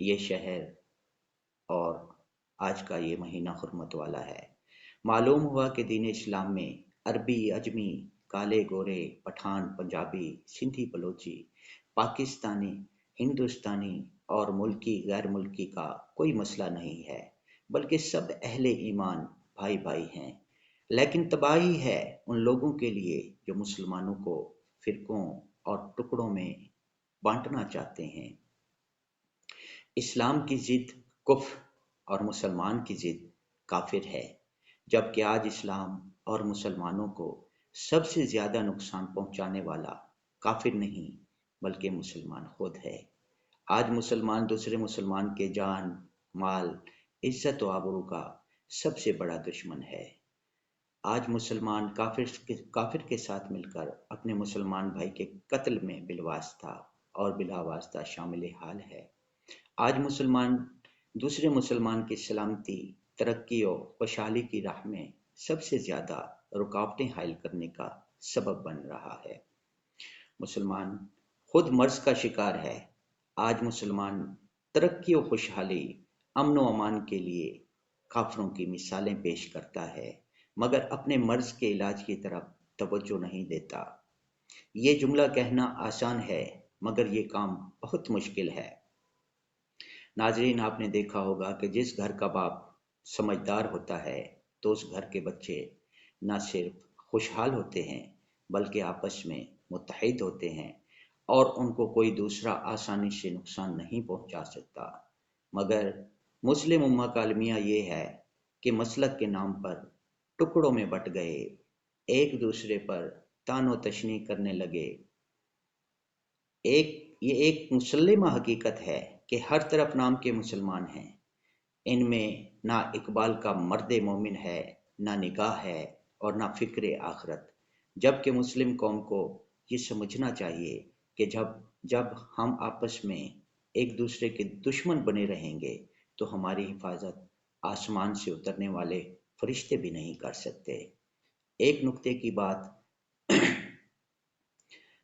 یہ شہر اور آج کا یہ مہینہ حرمت والا ہے۔ معلوم ہوا کہ دین اسلام میں عربی، اجمی، کالے گورے، پٹھان، پنجابی، سندھی، بلوچی، پاکستانی، ہندوستانی اور ملکی غیر ملکی کا کوئی مسئلہ نہیں ہے، بلکہ سب اہل ایمان بھائی بھائی ہیں۔ لیکن تباہی ہے ان لوگوں کے لیے جو مسلمانوں کو فرقوں اور ٹکڑوں میں بانٹنا چاہتے ہیں۔ اسلام کی ضد کفر اور مسلمان کی ضد کافر ہے، جبکہ آج اسلام اور مسلمانوں کو سب سے زیادہ نقصان پہنچانے والا کافر نہیں بلکہ مسلمان خود ہے۔ آج مسلمان دوسرے مسلمان کے جان، مال، عزت و آبرو کا سب سے بڑا دشمن ہے۔ آج مسلمان کافر کے ساتھ مل کر اپنے مسلمان بھائی کے قتل میں بالواسطہ اور بلا واسطہ شامل حال ہے۔ آج مسلمان دوسرے مسلمان کی سلامتی، ترقی و خوشحالی کی راہ میں سب سے زیادہ رکاوٹیں حائل کرنے کا سبب بن رہا ہے۔ مسلمان خود مرض کا شکار ہے۔ آج مسلمان ترقی و خوشحالی، امن و امان کے لیے کافروں کی مثالیں پیش کرتا ہے، مگر اپنے مرض کے علاج کی طرف توجہ نہیں دیتا۔ یہ جملہ کہنا آسان ہے مگر یہ کام بہت مشکل ہے۔ ناظرین، آپ نے دیکھا ہوگا کہ جس گھر کا باپ سمجھدار ہوتا ہے تو اس گھر کے بچے نہ صرف خوشحال ہوتے ہیں بلکہ آپس میں متحد ہوتے ہیں اور ان کو کوئی دوسرا آسانی سے نقصان نہیں پہنچا سکتا۔ مگر مسلم امہ کا المیہ یہ ہے کہ مسلک کے نام پر ٹکڑوں میں بٹ گئے، ایک دوسرے پر طعن و تشنیع کرنے لگے۔ یہ ایک مسلمہ حقیقت ہے کہ ہر طرف نام کے مسلمان ہیں، ان میں نہ اقبال کا مرد مومن ہے، نہ نگاہ ہے اور نہ فکر آخرت، جبکہ مسلم قوم کو یہ سمجھنا چاہیے کہ جب ہم آپس میں ایک دوسرے کے دشمن بنے رہیں گے تو ہماری حفاظت آسمان سے اترنے والے فرشتے بھی نہیں کر سکتے۔ ایک نکتے کی بات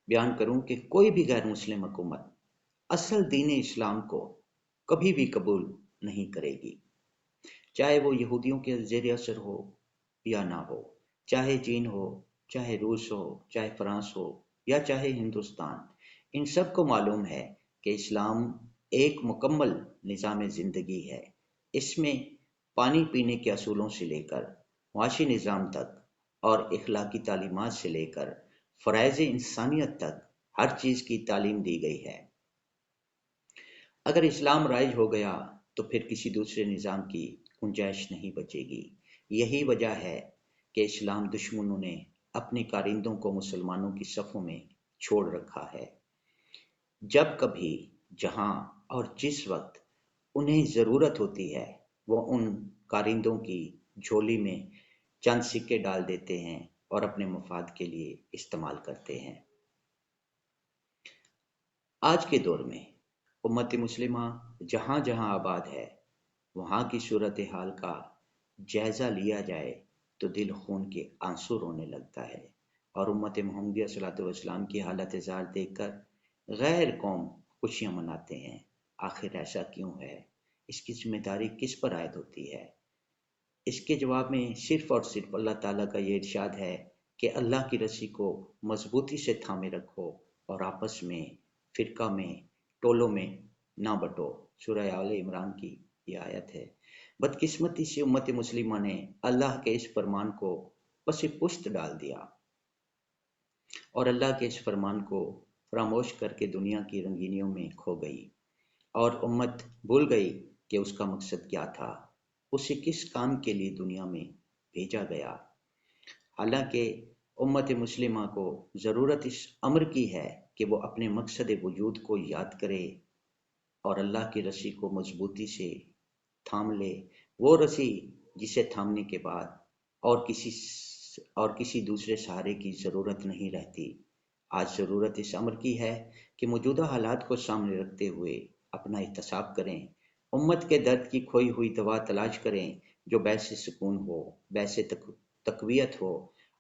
بیان کروں کہ کوئی بھی غیر مسلم حکومت اصل دین اسلام کو کبھی بھی قبول نہیں کرے گی، چاہے وہ یہودیوں کے زیر اثر ہو یا نہ ہو، چاہے چین ہو، چاہے روس ہو، چاہے فرانس ہو یا چاہے ہندوستان۔ ان سب کو معلوم ہے کہ اسلام ایک مکمل نظام زندگی ہے۔ اس میں پانی پینے کے اصولوں سے لے کر معاشی نظام تک اور اخلاقی تعلیمات سے لے کر فرائض انسانیت تک ہر چیز کی تعلیم دی گئی ہے۔ اگر اسلام رائج ہو گیا تو پھر کسی دوسرے نظام کی گنجائش نہیں بچے گی۔ یہی وجہ ہے کہ اسلام دشمنوں نے اپنے کارندوں کو مسلمانوں کی صفوں میں چھوڑ رکھا ہے۔ جب کبھی، جہاں اور جس وقت انہیں ضرورت ہوتی ہے وہ ان کارندوں کی جھولی میں چند سکے ڈال دیتے ہیں اور اپنے مفاد کے لیے استعمال کرتے ہیں۔ آج کے دور میں امت مسلمہ جہاں جہاں آباد ہے وہاں کی صورتحال کا جائزہ لیا جائے تو دل خون کے آنسو رونے لگتا ہے، اور امت محمدیہ صلی اللہ علیہ وسلم کی حالت زار دیکھ کر غیر قوم خوشیاں مناتے ہیں۔ آخر ایسا کیوں ہے؟ اس کی ذمہ داری کس پر عائد ہوتی ہے؟ اس کے جواب میں صرف اور صرف اللہ تعالیٰ کا یہ ارشاد ہے کہ اللہ کی رسی کو مضبوطی سے تھامے رکھو اور آپس میں، فرقہ میں، ٹولوں میں نہ بٹو۔ سورہ آل عمران کی یہ آیت ہے۔ بدقسمتی سے امت مسلمہ نے اللہ کے اس فرمان کو پس پشت ڈال دیا اور اللہ کے اس فرمان کو فراموش کر کے دنیا کی رنگینیوں میں کھو گئی، اور امت بھول گئی کہ اس کا مقصد کیا تھا، اسے کس کام کے لیے دنیا میں بھیجا گیا۔ حالانکہ امت مسلمہ کو ضرورت اس امر کی ہے کہ وہ اپنے مقصد وجود کو یاد کرے اور اللہ کی رسی کو مضبوطی سے تھام لے، وہ رسی جسے تھامنے کے بعد اور کسی دوسرے سہارے کی ضرورت نہیں رہتی۔ آج ضرورت اس امر کی ہے کہ موجودہ حالات کو سامنے رکھتے ہوئے اپنا احتساب کریں، امت کے درد کی کھوئی ہوئی دوا تلاش کریں جو باعث سکون ہو، باعث تقویت ہو،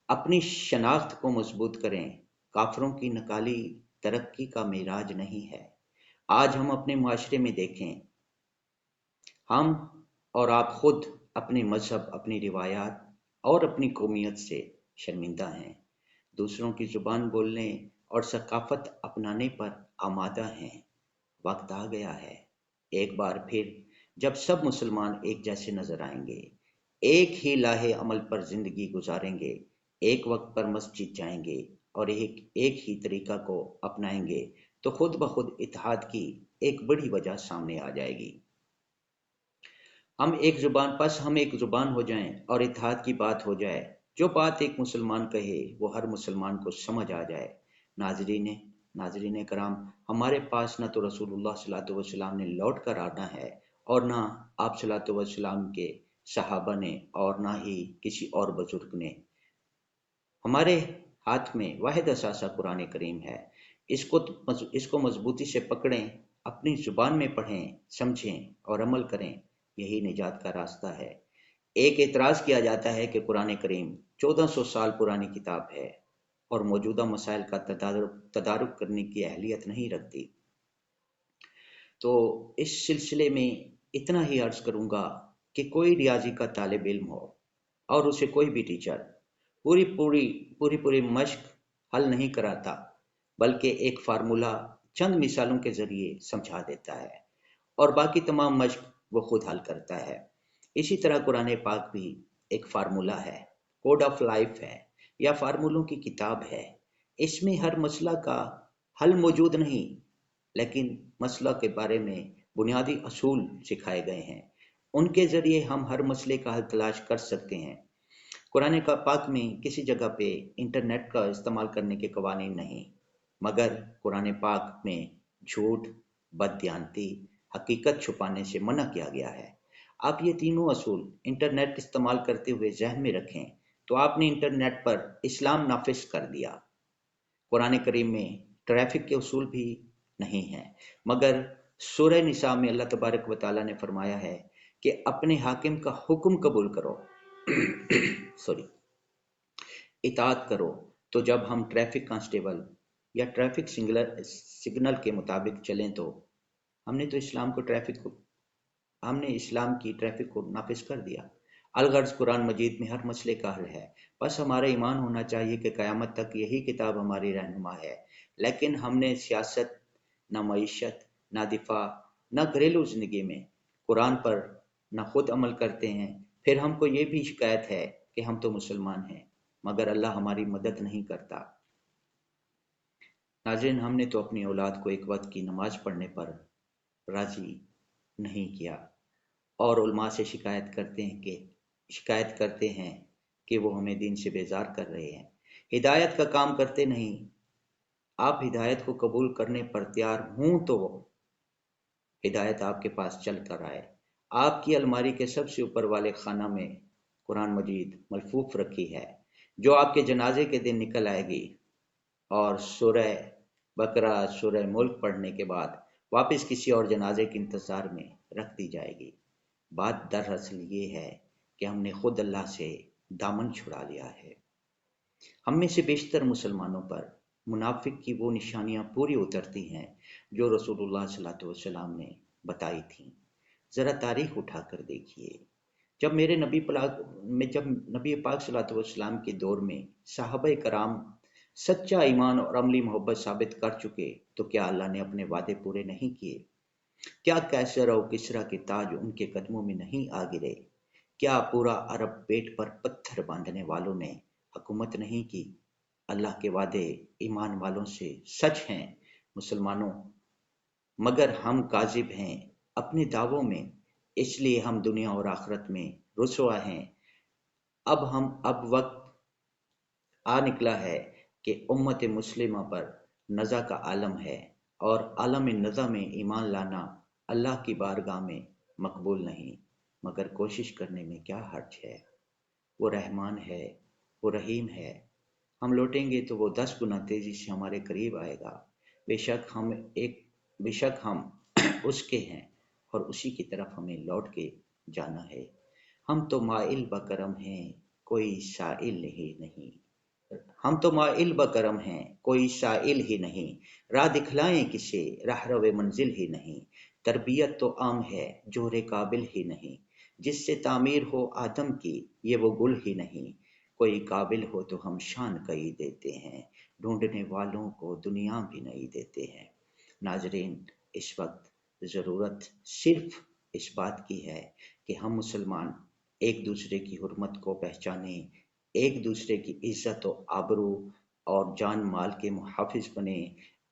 اپنی شناخت کو مضبوط کریں۔ کافروں کی نکالی ترقی کا معراج نہیں ہے۔ آج ہم اپنے معاشرے میں دیکھیں ہم اور آپ خود اپنے مذہب، اپنی روایات اور اپنی قومیت سے شرمندہ ہیں، دوسروں کی زبان بولنے اور ثقافت اپنانے پر آمادہ ہیں۔ وقت آ گیا ہے، ایک بار پھر، جب سب مسلمان ایک جیسے نظر آئیں گے، ایک ہی لاہے عمل پر زندگی گزاریں گے، ایک وقت پر مسجد جائیں گے اور ایک ہی طریقہ کو اپنائیں گے، تو خود بخود اتحاد کی ایک بڑی وجہ سامنے آ جائے گی۔ ہم ایک زبان ہو جائیں اور اتحاد کی بات ہو جائے، جو بات ایک مسلمان کہے وہ ہر مسلمان کو سمجھ آ جائے۔ ناظرین کرام، ہمارے پاس نہ تو رسول اللہ صلی اللہ علیہ وسلم نے لوٹ کر آنا ہے اور نہ آپ صلی اللہ علیہ وسلم کے صحابہ نے اور نہ ہی کسی اور بزرگ نے۔ ہمارے ہاتھ میں واحد اثاثہ قرآن کریم ہے، اس کو مضبوطی سے پکڑیں، اپنی زبان میں پڑھیں، سمجھیں اور عمل کریں، یہی نجات کا راستہ ہے۔ ایک اعتراض کیا جاتا ہے کہ قرآن کریم 1400 سال پرانی کتاب ہے اور موجودہ مسائل کا تدارک کرنے کی اہلیت نہیں رکھتی۔ تو اس سلسلے میں اتنا ہی عرض کروں گا کہ کوئی ریاضی کا طالب علم ہو اور اسے کوئی بھی ٹیچر پوری مشق حل نہیں کراتا، بلکہ ایک فارمولہ چند مثالوں کے ذریعے سمجھا دیتا ہے اور باقی تمام مشق وہ خود حل کرتا ہے۔ اسی طرح قرآن پاک بھی ایک فارمولہ ہے، کوڈ آف لائف ہے یا فارمولوں کی کتاب ہے۔ اس میں ہر مسئلہ کا حل موجود نہیں، لیکن مسئلہ کے بارے میں بنیادی اصول سکھائے گئے ہیں، ان کے ذریعے ہم ہر مسئلے کا حل تلاش کر سکتے ہیں۔ قرآن پاک میں کسی جگہ پہ انٹرنیٹ کا استعمال کرنے کے قوانین نہیں، مگر قرآن پاک میں جھوٹ، بددیانتی، حقیقت چھپانے سے منع کیا گیا ہے۔ آپ یہ تینوں اصول انٹرنیٹ استعمال کرتے ہوئے ذہن میں رکھیں تو آپ نے انٹرنیٹ پر اسلام نافذ کر دیا۔ قرآن کریم میں ٹریفک کے اصول بھی نہیں ہیں، مگر سورہ نساء میں اللہ تبارک و تعالیٰ نے فرمایا ہے کہ اپنے حاکم کا حکم قبول کرو اطاعت کرو۔ تو جب ہم ٹریفک کانسٹیبل یا ٹریفک سگنل کے مطابق چلیں تو ہم نے اسلام کی ٹریفک کو نافذ کر دیا۔ الغرض قرآن مجید میں ہر مسئلے کا حل ہے، بس ہمارا ایمان ہونا چاہیے کہ قیامت تک یہی کتاب ہماری رہنما ہے۔ لیکن ہم نے سیاست، نہ معیشت، نہ دفاع، نہ گھریلو زندگی میں قرآن پر نہ خود عمل کرتے ہیں۔ پھر ہم کو یہ بھی شکایت ہے کہ ہم تو مسلمان ہیں، مگر اللہ ہماری مدد نہیں کرتا۔ ناظرین، ہم نے تو اپنی اولاد کو ایک وقت کی نماز پڑھنے پر راضی نہیں کیا اور علماء سے شکایت کرتے ہیں کہ وہ ہمیں دین سے بیزار کر رہے ہیں۔ ہدایت کا کام کرتے نہیں۔ آپ ہدایت کو قبول کرنے پر تیار ہوں تو ہدایت آپ کے پاس چل کر آئے۔ آپ کی الماری کے سب سے اوپر والے خانہ میں قرآن مجید ملفوف رکھی ہے، جو آپ کے جنازے کے دن نکل آئے گی اور سورہ بقرہ، سورہ ملک پڑھنے کے بعد واپس کسی اور جنازے کے انتظار میں رکھ دی جائے گی۔ بات دراصل یہ ہے کہ ہم نے خود اللہ سے دامن چھڑا لیا ہے۔ ہم میں سے بیشتر مسلمانوں پر منافق کی وہ نشانیاں پوری اترتی ہیں جو رسول اللہ صلی اللہ علیہ وسلم نے بتائی تھیں۔ ذرا تاریخ اٹھا کر دیکھیے، جب نبی پاک صلی اللہ علیہ وسلم کے دور میں صحابہ کرام سچا ایمان اور عملی محبت ثابت کر چکے تو کیا اللہ نے اپنے وعدے پورے نہیں کیے؟ کیا کیسر اور کسرا کے تاج ان کے قدموں میں نہیں آ گرے؟ کیا پورا عرب پیٹ پر پتھر باندھنے والوں نے حکومت نہیں کی؟ اللہ کے وعدے ایمان والوں سے سچ ہیں مسلمانوں، مگر ہم کاذب ہیں اپنے دعووں میں، اس لیے ہم دنیا اور آخرت میں رسوا ہیں۔ اب وقت آ نکلا ہے کہ امت مسلمہ پر نزا کا عالم ہے، اور عالم نزا میں ایمان لانا اللہ کی بارگاہ میں مقبول نہیں، مگر کوشش کرنے میں کیا حرج ہے؟ وہ رحمان ہے، وہ رحیم ہے۔ ہم لوٹیں گے تو وہ 10 گنا تیزی سے ہمارے قریب آئے گا۔ بے شک ہم اس کے ہیں اور اسی کی طرف ہمیں لوٹ کے جانا ہے۔ ہم تو مائل بکرم ہیں، کوئی سائل ہی نہیں۔ ہم تو مائل بکرم ہیں، کوئی سائل ہی نہیں۔ راہ دکھلائیں کسے، راہ رو منزل ہی نہیں۔ تربیت تو عام ہے جوہر قابل ہی نہیں، جس سے تعمیر ہو آدم کی یہ وہ گل ہی نہیں، کوئی قابل ہو تو ہم شان کئی دیتے ہیں، ڈھونڈنے والوں کو دنیا بھی نہیں دیتے ہیں۔ ناظرین، اس وقت ضرورت صرف اس بات کی ہے کہ ہم مسلمان ایک دوسرے کی حرمت کو پہچانیں، ایک دوسرے کی عزت و آبرو اور جان مال کے محافظ بنیں۔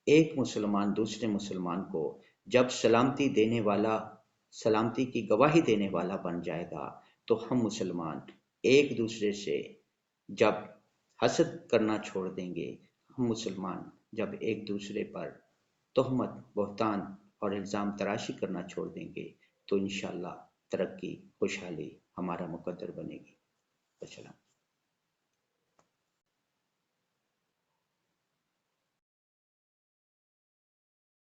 ایک مسلمان دوسرے مسلمان کو جب سلامتی دینے والا، سلامتی کی گواہی دینے والا بن جائے گا تو ہم مسلمان ایک دوسرے سے جب حسد کرنا چھوڑ دیں گے، ہم مسلمان جب ایک دوسرے پر تہمت، بہتان اور الزام تراشی کرنا چھوڑ دیں گے تو انشاءاللہ ترقی، خوشحالی ہمارا مقدر بنے گی۔ السلام۔